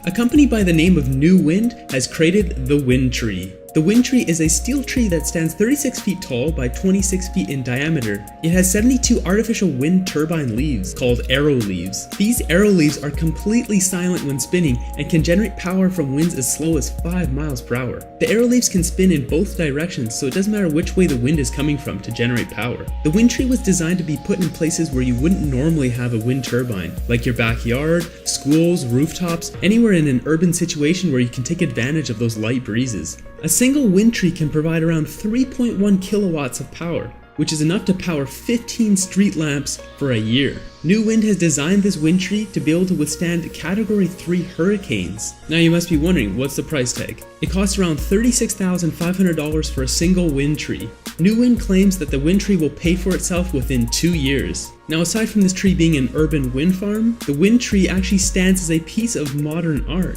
A company by the name of New Wind has created the Wind Tree. The Wind Tree is a steel tree that stands 36 feet tall by 26 feet in diameter. It has 72 artificial wind turbine leaves called arrow leaves. These arrow leaves are completely silent when spinning and can generate power from winds as slow as 5 miles per hour. The arrow leaves can spin in both directions, so it doesn't matter which way the wind is coming from to generate power. The Wind Tree was designed to be put in places where you wouldn't normally have a wind turbine, like your backyard, schools, rooftops, anywhere in an urban situation where you can take advantage of those light breezes. A single wind tree can provide around 3.1 kilowatts of power, which is enough to power 15 street lamps for a year. New Wind has designed this wind tree to be able to withstand Category 3 hurricanes. Now you must be wondering, what's the price tag? It costs around $36,500 for a single wind tree. New Wind claims that the wind tree will pay for itself within 2 years. Now aside from this tree being an urban wind farm, the wind tree actually stands as a piece of modern art.